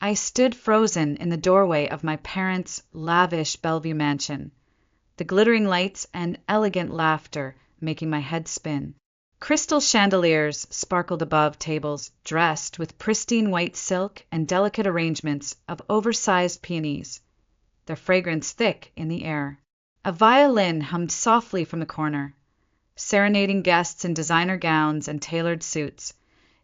I stood frozen in the doorway of my parents' lavish Bellevue mansion, the glittering lights and elegant laughter making my head spin. Crystal chandeliers sparkled above tables dressed with pristine white silk and delicate arrangements of oversized peonies, their fragrance thick in the air. A violin hummed softly from the corner, serenading guests in designer gowns and tailored suits,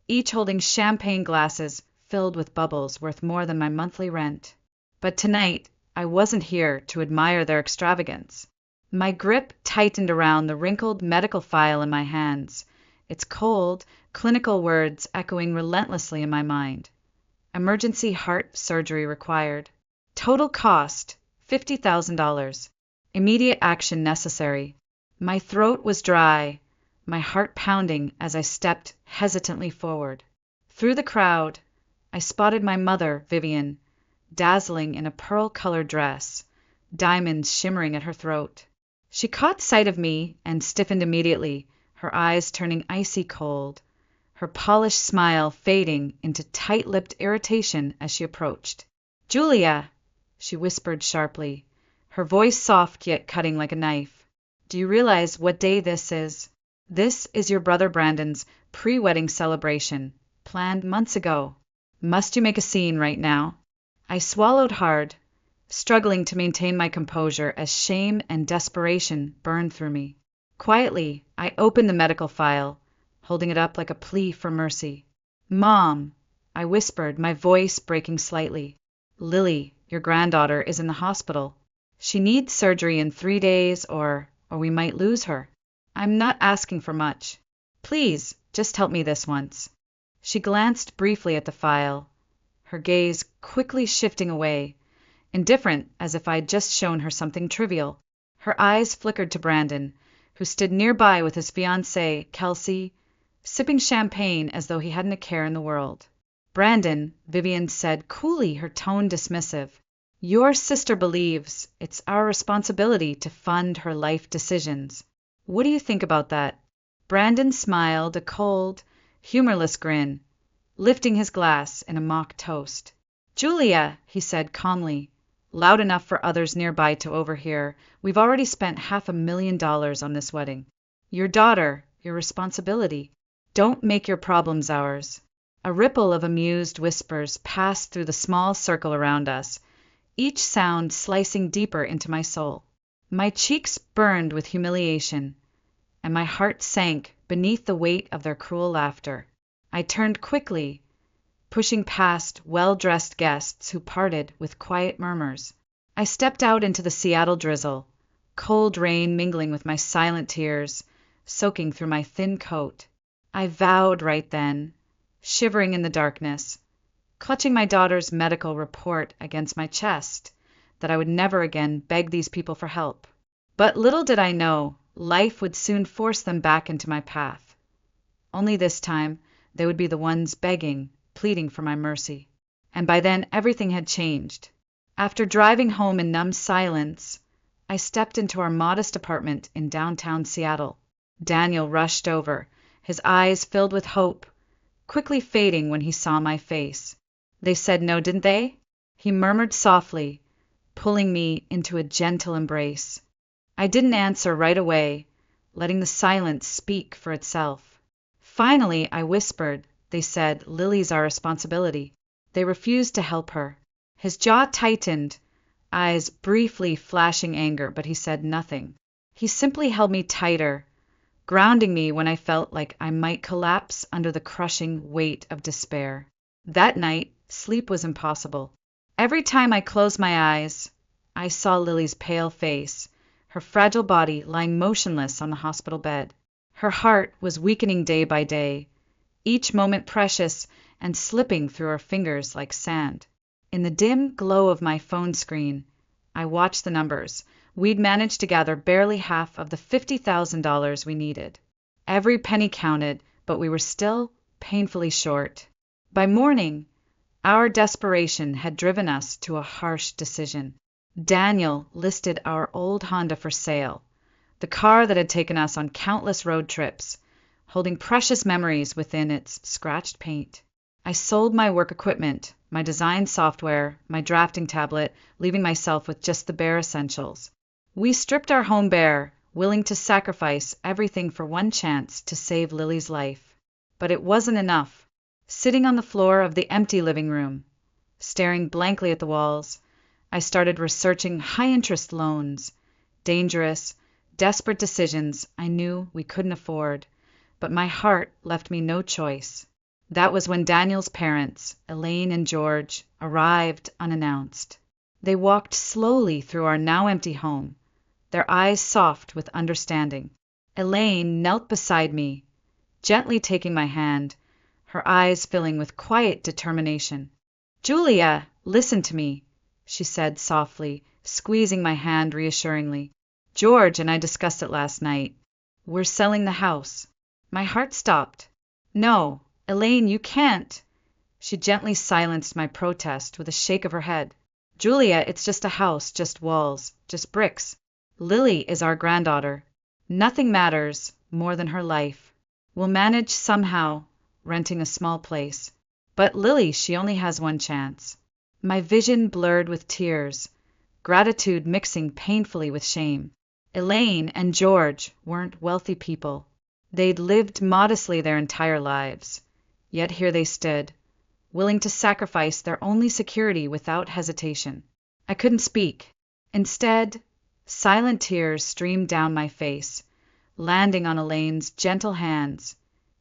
each holding champagne glasses filled with bubbles worth more than my monthly rent. But tonight, I wasn't here to admire their extravagance. My grip tightened around the wrinkled medical file in my hands, its cold, clinical words echoing relentlessly in my mind. Emergency heart surgery required. Total cost, $50,000. Immediate action necessary. My throat was dry, my heart pounding as I stepped hesitantly forward. Through the crowd, I spotted my mother, Vivian, dazzling in a pearl-colored dress, diamonds shimmering at her throat. She caught sight of me and stiffened immediately, her eyes turning icy cold, her polished smile fading into tight-lipped irritation as she approached. "Julia!" she whispered sharply, her voice soft yet cutting like a knife. "Do you realize what day this is? This is your brother Brandon's pre-wedding celebration, planned months ago. Must you make a scene right now?" I swallowed hard, struggling to maintain my composure as shame and desperation burned through me. Quietly, I opened the medical file, holding it up like a plea for mercy. "Mom," I whispered, my voice breaking slightly. "Lily, your granddaughter, is in the hospital. She needs surgery in 3 days or we might lose her. I'm not asking for much. Please, just help me this once." She glanced briefly at the file, her gaze quickly shifting away, indifferent as if I'd just shown her something trivial. Her eyes flickered to Brandon, who stood nearby with his fiancée, Kelsey, sipping champagne as though he hadn't a care in the world. "Brandon," Vivian said coolly, her tone dismissive, "your sister believes it's our responsibility to fund her life decisions. What do you think about that?" Brandon smiled a cold, humorless grin, lifting his glass in a mock toast. "Julia," he said calmly, loud enough for others nearby to overhear, "we've already spent $500,000 on this wedding. Your daughter, your responsibility. Don't make your problems ours." A ripple of amused whispers passed through the small circle around us, each sound slicing deeper into my soul. My cheeks burned with humiliation, and my heart sank beneath the weight of their cruel laughter. I turned quickly, pushing past well-dressed guests who parted with quiet murmurs. I stepped out into the Seattle drizzle, cold rain mingling with my silent tears, soaking through my thin coat. I vowed right then, shivering in the darkness, clutching my daughter's medical report against my chest, that I would never again beg these people for help. But little did I know, life would soon force them back into my path. Only this time, they would be the ones begging, pleading for my mercy. And by then, everything had changed. After driving home in numb silence, I stepped into our modest apartment in downtown Seattle. Daniel rushed over, his eyes filled with hope, quickly fading when he saw my face. "They said no, didn't they?" he murmured softly, pulling me into a gentle embrace. I didn't answer right away, letting the silence speak for itself. Finally, I whispered, "They said Lily's our responsibility. They refused to help her." His jaw tightened, eyes briefly flashing anger, but he said nothing. He simply held me tighter, grounding me when I felt like I might collapse under the crushing weight of despair. That night, sleep was impossible. Every time I closed my eyes, I saw Lily's pale face, her fragile body lying motionless on the hospital bed. Her heart was weakening day by day, each moment precious and slipping through her fingers like sand. In the dim glow of my phone screen, I watched the numbers. We'd managed to gather barely half of the $50,000 we needed. Every penny counted, but we were still painfully short. By morning, our desperation had driven us to a harsh decision. Daniel listed our old Honda for sale, the car that had taken us on countless road trips, holding precious memories within its scratched paint. I sold my work equipment, my design software, my drafting tablet, leaving myself with just the bare essentials. We stripped our home bare, willing to sacrifice everything for one chance to save Lily's life. But it wasn't enough. Sitting on the floor of the empty living room, staring blankly at the walls, I started researching high-interest loans, dangerous, desperate decisions I knew we couldn't afford, but my heart left me no choice. That was when Daniel's parents, Elaine and George, arrived unannounced. They walked slowly through our now empty home, their eyes soft with understanding. Elaine knelt beside me, gently taking my hand, her eyes filling with quiet determination. "Julia, listen to me," she said softly, squeezing my hand reassuringly. "George and I discussed it last night. We're selling the house." My heart stopped. "No, Elaine, you can't." She gently silenced my protest with a shake of her head. "Julia, it's just a house, just walls, just bricks. Lily is our granddaughter. Nothing matters more than her life. We'll manage somehow, renting a small place. But Lily, she only has one chance." My vision blurred with tears, gratitude mixing painfully with shame. Elaine and George weren't wealthy people. They'd lived modestly their entire lives. Yet here they stood, willing to sacrifice their only security without hesitation. I couldn't speak. Instead, silent tears streamed down my face, landing on Elaine's gentle hands,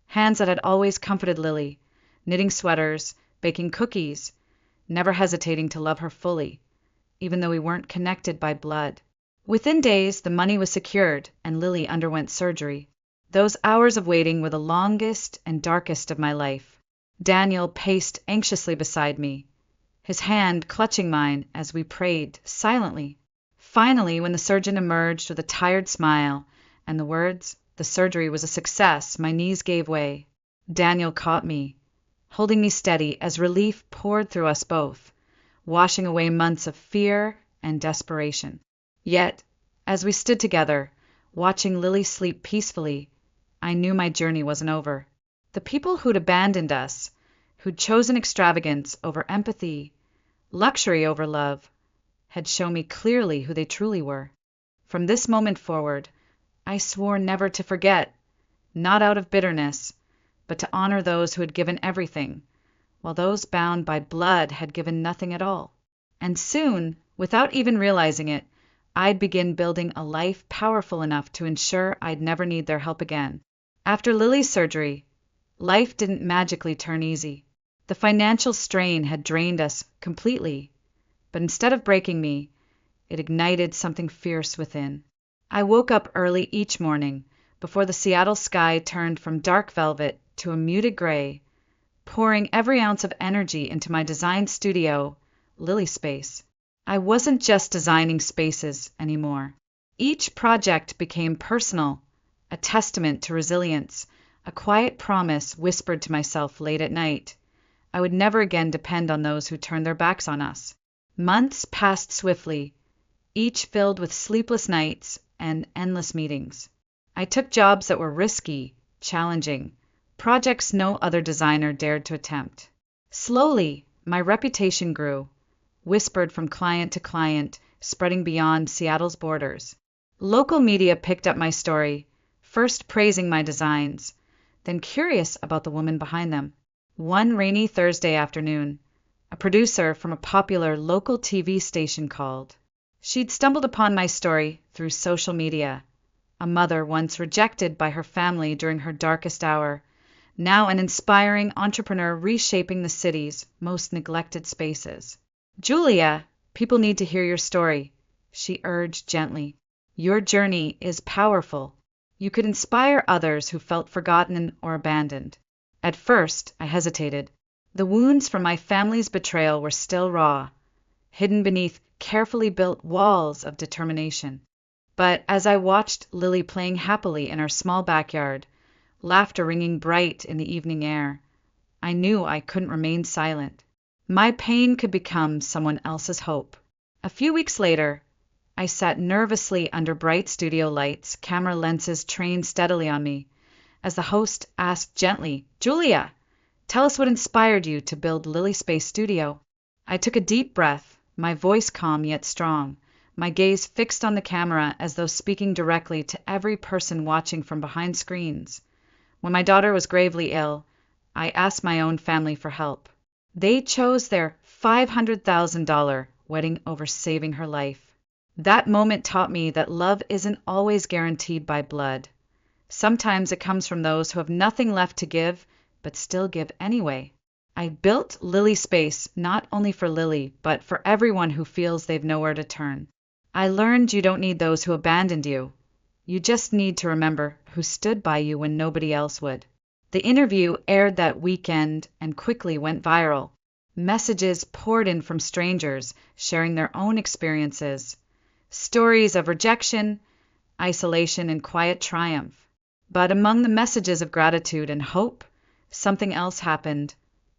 hands that had always comforted Lily, knitting sweaters, baking cookies, never hesitating to love her fully, even though we weren't connected by blood. Within days, the money was secured, and Lily underwent surgery. Those hours of waiting were the longest and darkest of my life. Daniel paced anxiously beside me, his hand clutching mine as we prayed silently. Finally, when the surgeon emerged with a tired smile and the words, "The surgery was a success," my knees gave way. Daniel caught me, holding me steady as relief poured through us both, washing away months of fear and desperation. Yet, as we stood together, watching Lily sleep peacefully, I knew my journey wasn't over. The people who'd abandoned us, who'd chosen extravagance over empathy, luxury over love, had shown me clearly who they truly were. From this moment forward, I swore never to forget, not out of bitterness, but to honor those who had given everything, while those bound by blood had given nothing at all. And soon, without even realizing it, I'd begin building a life powerful enough to ensure I'd never need their help again. After Lily's surgery, life didn't magically turn easy. The financial strain had drained us completely, but instead of breaking me, it ignited something fierce within. I woke up early each morning, before the Seattle sky turned from dark velvet to a muted gray, pouring every ounce of energy into my design studio, Lily Space. I wasn't just designing spaces anymore. Each project became personal, a testament to resilience, a quiet promise whispered to myself late at night. I would never again depend on those who turned their backs on us. Months passed swiftly, each filled with sleepless nights and endless meetings. I took jobs that were risky, challenging, projects no other designer dared to attempt. Slowly, my reputation grew, whispered from client to client, spreading beyond Seattle's borders. Local media picked up my story, first praising my designs, then curious about the woman behind them. One rainy Thursday afternoon, a producer from a popular local TV station called. She'd stumbled upon my story through social media. A mother once rejected by her family during her darkest hour, now an inspiring entrepreneur reshaping the city's most neglected spaces. "Julia, people need to hear your story," she urged gently. "Your journey is powerful. You could inspire others who felt forgotten or abandoned." At first, I hesitated. The wounds from my family's betrayal were still raw, hidden beneath carefully built walls of determination. But as I watched Lily playing happily in our small backyard, laughter ringing bright in the evening air, I knew I couldn't remain silent. My pain could become someone else's hope. A few weeks later, I sat nervously under bright studio lights, camera lenses trained steadily on me, as the host asked gently, "Julia, Tell us what inspired you to build Lily Space Studio. I took a deep breath, my voice calm yet strong, my gaze fixed on the camera as though speaking directly to every person watching from behind screens. When my daughter was gravely ill, I asked my own family for help. They chose their $500,000 wedding over saving her life. That moment taught me that love isn't always guaranteed by blood. Sometimes it comes from those who have nothing left to give, but still give anyway. I built Lily Space not only for Lily, but for everyone who feels they've nowhere to turn. I learned you don't need those who abandoned you. You just need to remember who stood by you when nobody else would. The interview aired that weekend and quickly went viral. Messages poured in from strangers sharing their own experiences. Stories of rejection, isolation, and quiet triumph. But among the messages of gratitude and hope, something else happened,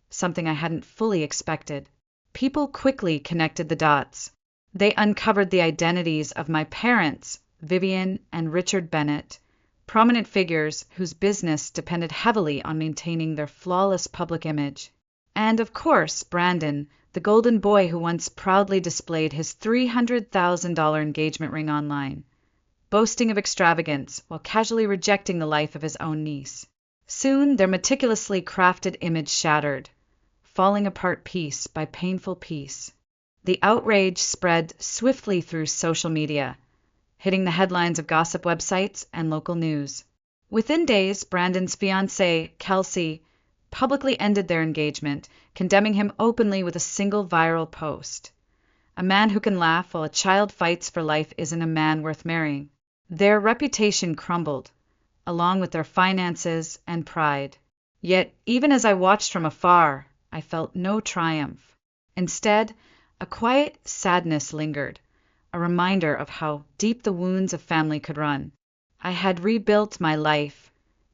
something I hadn't fully expected. People quickly connected the dots. They uncovered the identities of my parents, Vivian and Richard Bennett, prominent figures whose business depended heavily on maintaining their flawless public image. And of course, Brandon, the golden boy who once proudly displayed his $300,000 engagement ring online, boasting of extravagance while casually rejecting the life of his own niece. Soon, their meticulously crafted image shattered, falling apart piece by painful piece. The outrage spread swiftly through social media, hitting the headlines of gossip websites and local news. Within days, Brandon's fiancée, Kelsey, publicly ended their engagement, condemning him openly with a single viral post. A man who can laugh while a child fights for life isn't a man worth marrying. Their reputation crumbled, along with their finances and pride. Yet, even as I watched from afar, I felt no triumph. Instead, a quiet sadness lingered, a reminder of how deep the wounds of family could run. I had rebuilt my life,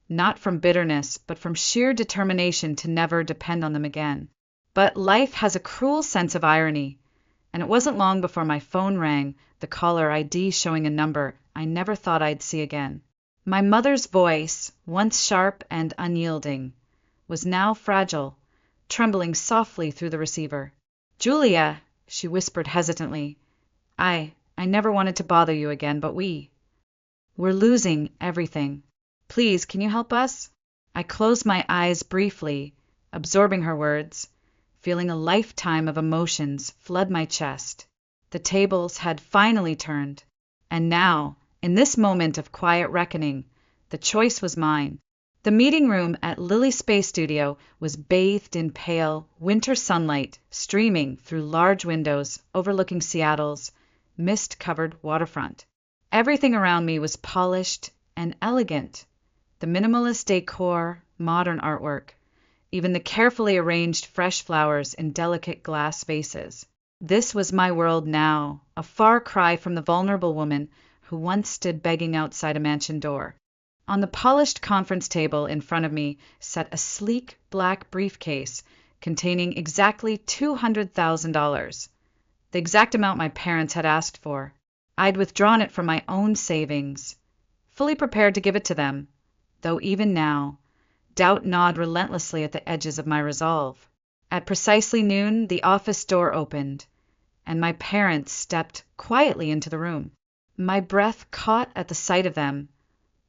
not from bitterness, but from sheer determination to never depend on them again. But life has a cruel sense of irony, and it wasn't long before my phone rang, the caller ID showing a number I never thought I'd see again. My mother's voice, once sharp and unyielding, was now fragile, trembling softly through the receiver. "Julia," she whispered hesitantly, I never wanted to bother you again, but we're losing everything. Please, can you help us?" I closed my eyes briefly, absorbing her words, feeling a lifetime of emotions flood my chest. The tables had finally turned, and now, in this moment of quiet reckoning, the choice was mine. The meeting room at Lily Space Studio was bathed in pale, winter sunlight streaming through large windows overlooking Seattle's mist-covered waterfront. Everything around me was polished and elegant. The minimalist decor, modern artwork, even the carefully arranged fresh flowers in delicate glass vases. This was my world now, a far cry from the vulnerable woman who once stood begging outside a mansion door. On the polished conference table in front of me sat a sleek black briefcase containing exactly $200,000, the exact amount my parents had asked for. I'd withdrawn it from my own savings, fully prepared to give it to them, though even now, doubt gnawed relentlessly at the edges of my resolve. At precisely noon, the office door opened, and my parents stepped quietly into the room. My breath caught at the sight of them,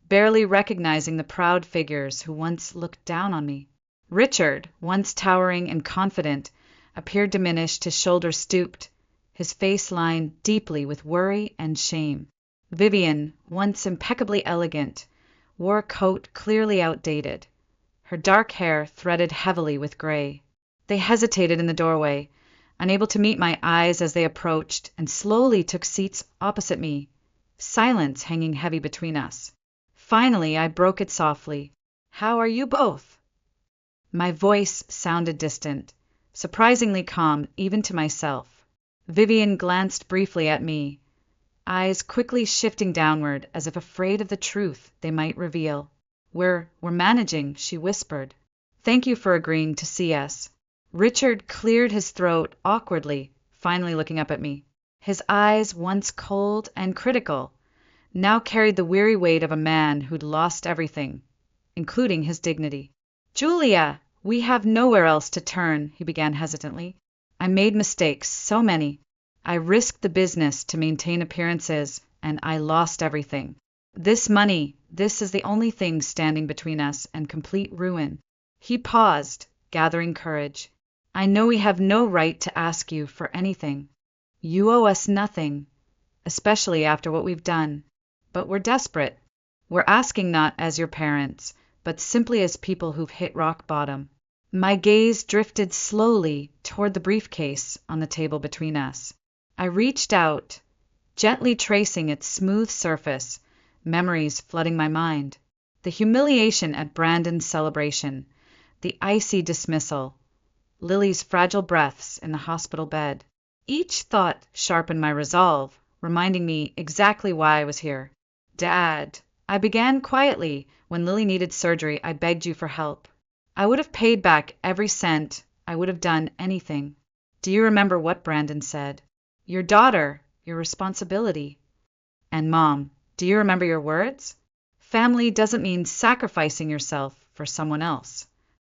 barely recognizing the proud figures who once looked down on me. Richard, once towering and confident, appeared diminished, his shoulders stooped, his face lined deeply with worry and shame. Vivian, once impeccably elegant, wore a coat clearly outdated, her dark hair threaded heavily with gray. They hesitated in the doorway, unable to meet my eyes as they approached, and slowly took seats opposite me, silence hanging heavy between us. Finally, I broke it softly. "How are you both?" My voice sounded distant, surprisingly calm even to myself. Vivian glanced briefly at me, eyes quickly shifting downward as if afraid of the truth they might reveal. We're managing," she whispered. "Thank you for agreeing to see us." Richard cleared his throat awkwardly, finally looking up at me. His eyes, once cold and critical, now carried the weary weight of a man who'd lost everything, including his dignity. "Julia, We have nowhere else to turn, he began hesitantly. I made mistakes, so many. I risked the business to maintain appearances, and I lost everything. This money, this is the only thing standing between us and complete ruin. He paused, gathering courage. I know we have no right to ask you for anything. You owe us nothing, especially after what we've done. But we're desperate. We're asking not as your parents, but simply as people who've hit rock bottom. My gaze drifted slowly toward the briefcase on the table between us. I reached out, gently tracing its smooth surface, memories flooding my mind. The humiliation at Brandon's celebration, the icy dismissal, Lily's fragile breaths in the hospital bed. Each thought sharpened my resolve, reminding me exactly why I was here. Dad, I began quietly. When Lily needed surgery, I begged you for help. I would have paid back every cent. I would have done anything. Do you remember what Brandon said? Your daughter, your responsibility. And Mom, do you remember your words? Family doesn't mean sacrificing yourself for someone else.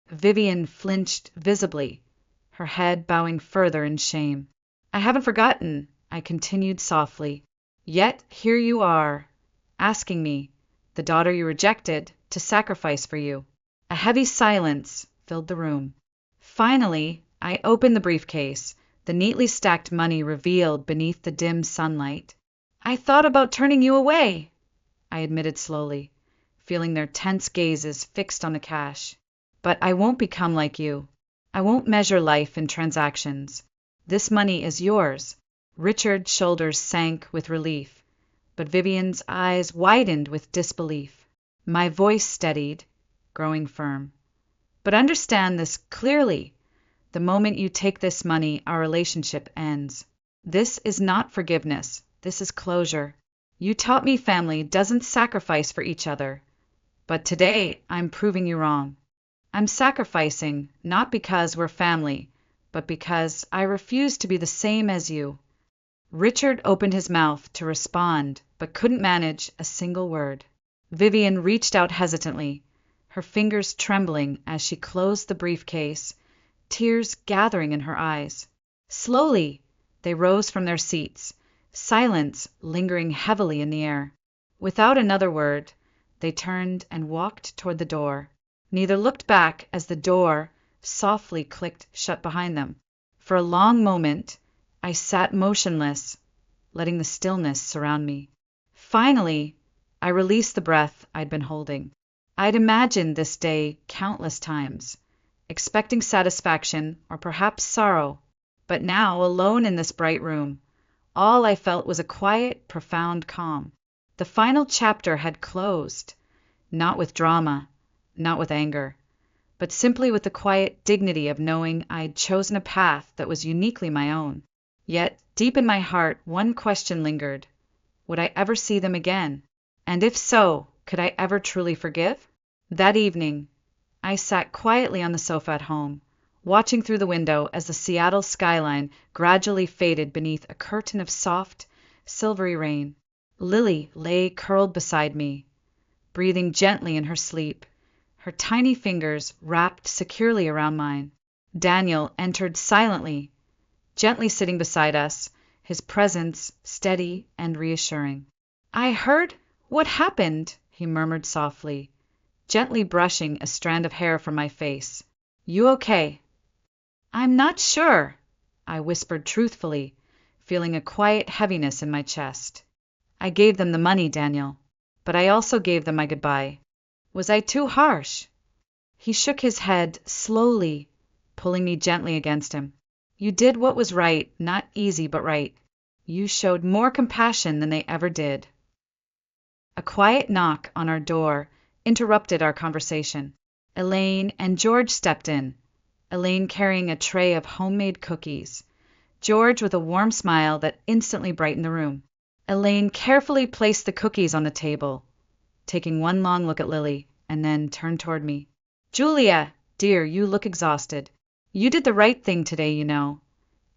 Vivian flinched visibly, her head bowing further in shame. I haven't forgotten, I continued softly. Yet here you are, asking me, the daughter you rejected, to sacrifice for you. A heavy silence filled the room. Finally, I opened the briefcase, the neatly stacked money revealed beneath the dim sunlight. I thought about turning you away, I admitted slowly, feeling their tense gazes fixed on the cash. But I won't become like you. I won't measure life in transactions. This money is yours. Richard's shoulders sank with relief, but Vivian's eyes widened with disbelief. My voice steadied, growing firm. But understand this clearly. The moment you take this money, our relationship ends. This is not forgiveness. This is closure. You taught me family doesn't sacrifice for each other. But today, I'm proving you wrong. I'm sacrificing, not because we're family, but because I refuse to be the same as you. Richard opened his mouth to respond, but couldn't manage a single word. Vivian reached out hesitantly, her fingers trembling as she closed the briefcase, tears gathering in her eyes. Slowly, they rose from their seats, silence lingering heavily in the air. Without another word, they turned and walked toward the door. Neither looked back as the door softly clicked shut behind them. For a long moment, I sat motionless, letting the stillness surround me. Finally, I released the breath I'd been holding. I'd imagined this day countless times, expecting satisfaction or perhaps sorrow. But now, alone in this bright room, all I felt was a quiet, profound calm. The final chapter had closed, not with drama, not with anger, but simply with the quiet dignity of knowing I'd chosen a path that was uniquely my own. Yet, deep in my heart, one question lingered. Would I ever see them again? And if so, could I ever truly forgive? That evening, I sat quietly on the sofa at home, watching through the window as the Seattle skyline gradually faded beneath a curtain of soft, silvery rain. Lily lay curled beside me, breathing gently in her sleep, her tiny fingers wrapped securely around mine. Daniel entered silently, gently sitting beside us, his presence steady and reassuring. I heard what happened, he murmured softly, gently brushing a strand of hair from my face. You okay? I'm not sure, I whispered truthfully, feeling a quiet heaviness in my chest. I gave them the money, Daniel, but I also gave them my goodbye. Was I too harsh? He shook his head slowly, pulling me gently against him. You did what was right, not easy, but right. You showed more compassion than they ever did. A quiet knock on our door interrupted our conversation. Elaine and George stepped in, Elaine carrying a tray of homemade cookies, George with a warm smile that instantly brightened the room. Elaine carefully placed the cookies on the table, taking one long look at Lily, and then turned toward me. Julia, dear, you look exhausted. You did the right thing today, you know,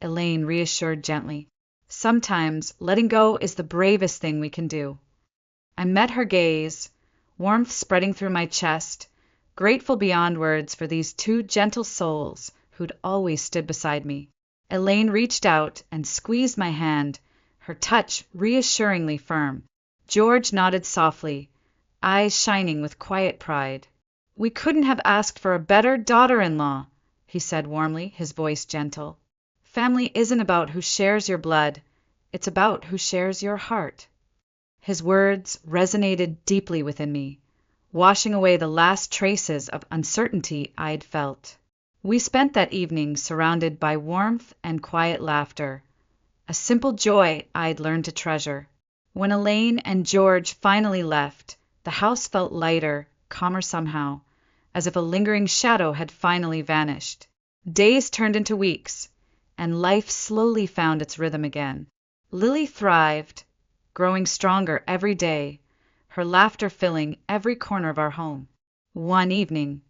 Elaine reassured gently. Sometimes letting go is the bravest thing we can do. I met her gaze, warmth spreading through my chest, grateful beyond words for these two gentle souls who'd always stood beside me. Elaine reached out and squeezed my hand, her touch reassuringly firm. George nodded softly, eyes shining with quiet pride. "We couldn't have asked for a better daughter-in-law," he said warmly, his voice gentle. "Family isn't about who shares your blood, it's about who shares your heart." His words resonated deeply within me, washing away the last traces of uncertainty I'd felt. We spent that evening surrounded by warmth and quiet laughter, a simple joy I'd learned to treasure. When Elaine and George finally left, the house felt lighter, calmer somehow, as if a lingering shadow had finally vanished. Days turned into weeks, and life slowly found its rhythm again. Lily thrived, growing stronger every day, her laughter filling every corner of our home. One evening,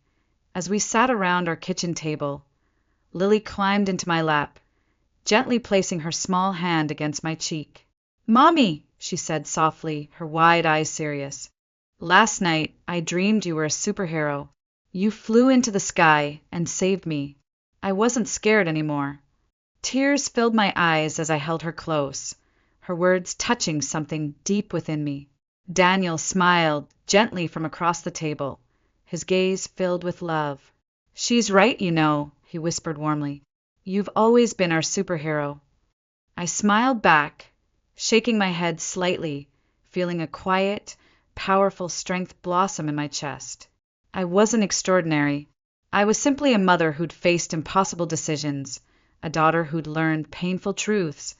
as we sat around our kitchen table, Lily climbed into my lap, gently placing her small hand against my cheek. "Mommy," she said softly, her wide eyes serious, "last night I dreamed you were a superhero. You flew into the sky and saved me. I wasn't scared anymore." Tears filled my eyes as I held her close, her words touching something deep within me. Daniel smiled gently from across the table, his gaze filled with love. "She's right, you know," he whispered warmly. "You've always been our superhero." I smiled back, shaking my head slightly, feeling a quiet, powerful strength blossom in my chest. I wasn't extraordinary. I was simply a mother who'd faced impossible decisions, a daughter who'd learned painful truths,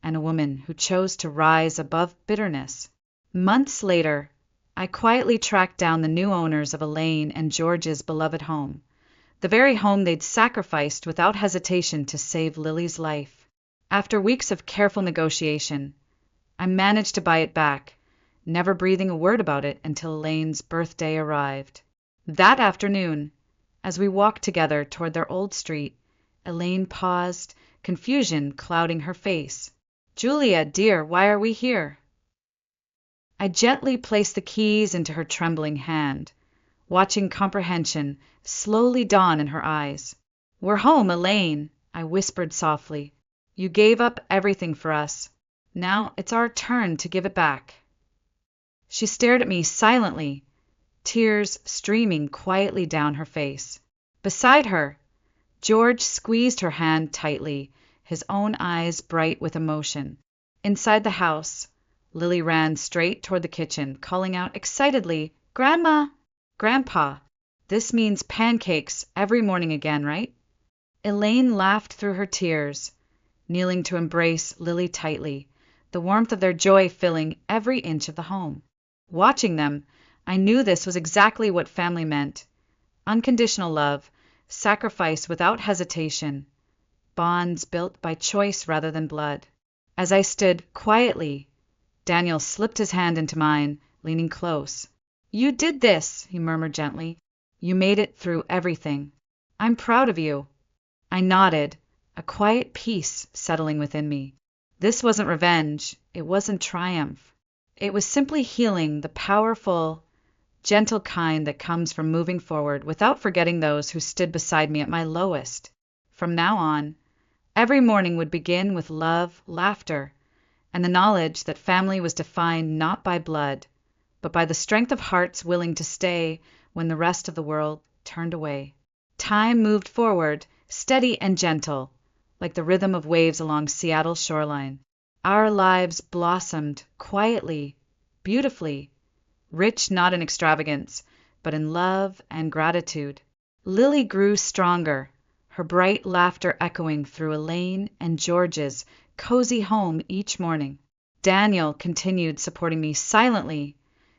and a woman who chose to rise above bitterness. Months later, I quietly tracked down the new owners of Elaine and George's beloved home, the very home they'd sacrificed without hesitation to save Lily's life. After weeks of careful negotiation, I managed to buy it back, never breathing a word about it until Elaine's birthday arrived. That afternoon, as we walked together toward their old street, Elaine paused, confusion clouding her face. "Julia, dear, why are we here?" I gently placed the keys into her trembling hand, watching comprehension slowly dawn in her eyes. "We're home, Elaine," I whispered softly. "You gave up everything for us. Now it's our turn to give it back." She stared at me silently, tears streaming quietly down her face. Beside her, George squeezed her hand tightly, his own eyes bright with emotion. Inside the house, Lily ran straight toward the kitchen, calling out excitedly, "Grandma! Grandpa! This means pancakes every morning again, right?" Elaine laughed through her tears, kneeling to embrace Lily tightly, the warmth of their joy filling every inch of the home. Watching them, I knew this was exactly what family meant: unconditional love, sacrifice without hesitation, bonds built by choice rather than blood. As I stood quietly, Daniel slipped his hand into mine, leaning close. "You did this," he murmured gently. "You made it through everything. I'm proud of you." I nodded, a quiet peace settling within me. This wasn't revenge. It wasn't triumph. It was simply healing, the powerful, gentle kind that comes from moving forward without forgetting those who stood beside me at my lowest. From now on, every morning would begin with love, laughter, and the knowledge that family was defined not by blood, but by the strength of hearts willing to stay when the rest of the world turned away. Time moved forward, steady and gentle, like the rhythm of waves along Seattle's shoreline. Our lives blossomed quietly, beautifully, rich not in extravagance, but in love and gratitude. Lily grew stronger, her bright laughter echoing through Elaine and George's cozy home each morning. Daniel continued supporting me silently,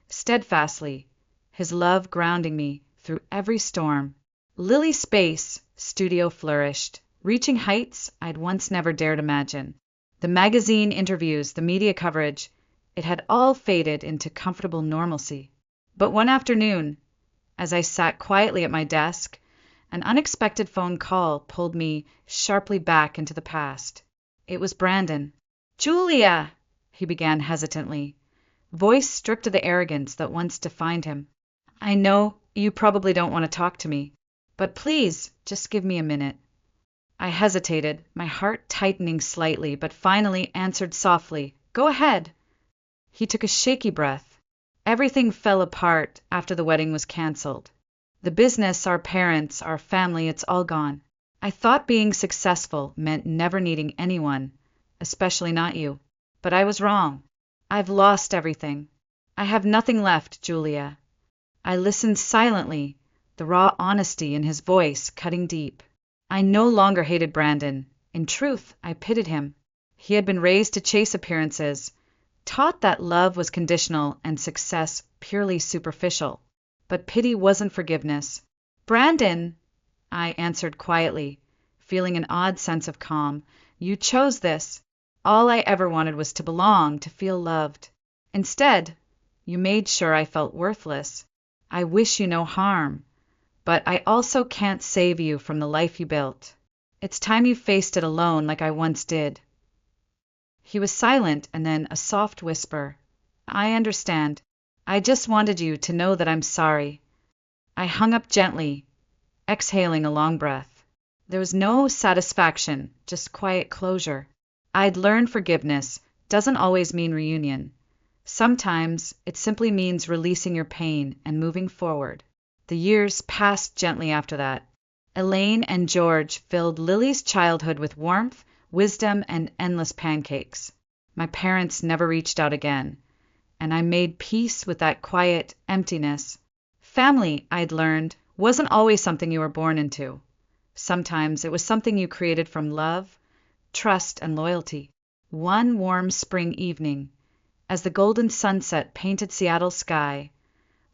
steadfastly, his love grounding me through every storm. Lily's space studio flourished, reaching heights I'd once never dared imagine. The magazine interviews, the media coverage, it had all faded into comfortable normalcy. But one afternoon, as I sat quietly at my desk, an unexpected phone call pulled me sharply back into the past. It was Brandon. "Julia," he began hesitantly, voice stripped of the arrogance that once defined him. "I know You probably don't want to talk to me, but please, just give me a minute. I hesitated, my heart tightening slightly, but finally answered softly, Go ahead. He took a shaky breath. Everything fell apart after the wedding was canceled. The business, our parents, our family, it's all gone. I thought being successful meant never needing anyone, especially not you. But I was wrong. I've lost everything. I have nothing left, Julia. I listened silently, the raw honesty in his voice cutting deep. I no longer hated Brandon. In truth, I pitied him. He had been raised to chase appearances, taught that love was conditional and success purely superficial. But pity wasn't forgiveness. Brandon, I answered quietly, feeling an odd sense of calm, you chose this. All I ever wanted was to belong, to feel loved. Instead, you made sure I felt worthless. I wish you no harm, but I also can't save you from the life you built. It's time you faced it alone like I once did. He was silent, and then a soft whisper. I understand. I just wanted you to know that I'm sorry. I hung up gently, exhaling a long breath. There was no satisfaction, just quiet closure. I'd learned forgiveness doesn't always mean reunion. Sometimes it simply means releasing your pain and moving forward. The years passed gently after that. Elaine and George filled Lily's childhood with warmth, wisdom, and endless pancakes. My parents never reached out again, and I made peace with that quiet emptiness. Family, I'd learned, wasn't always something you were born into. Sometimes it was something you created from love, trust, and loyalty. One warm spring evening, as the golden sunset painted Seattle's sky,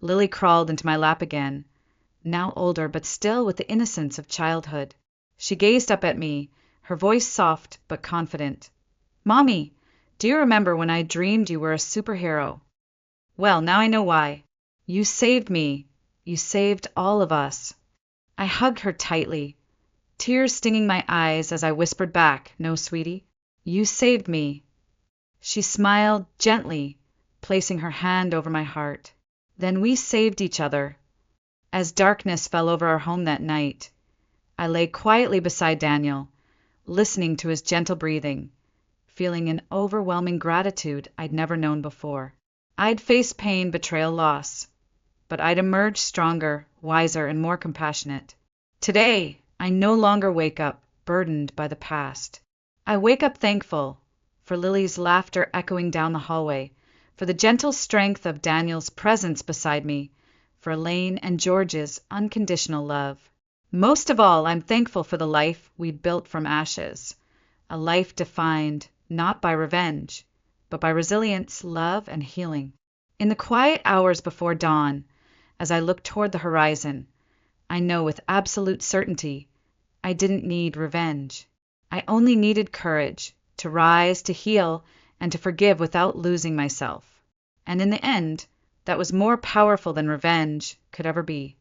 Lily crawled into my lap again, now older but still with the innocence of childhood. She gazed up at me, her voice soft but confident. Mommy, do you remember when I dreamed you were a superhero? Well, now I know why. You saved me. You saved all of us. I hugged her tightly, tears stinging my eyes as I whispered back, No, sweetie, you saved me. She smiled gently, placing her hand over my heart. Then we saved each other. As darkness fell over our home that night, I lay quietly beside Daniel, listening to his gentle breathing, feeling an overwhelming gratitude I'd never known before. I'd faced pain, betrayal, loss, but I'd emerged stronger, wiser, and more compassionate. Today, I no longer wake up burdened by the past. I wake up thankful for Lily's laughter echoing down the hallway, for the gentle strength of Daniel's presence beside me, for Elaine and George's unconditional love. Most of all, I'm thankful for the life we built from ashes, a life defined not by revenge, but by resilience, love, and healing. In the quiet hours before dawn, as I look toward the horizon, I know with absolute certainty I didn't need revenge. I only needed courage to rise, to heal, and to forgive without losing myself. And in the end, that was more powerful than revenge could ever be.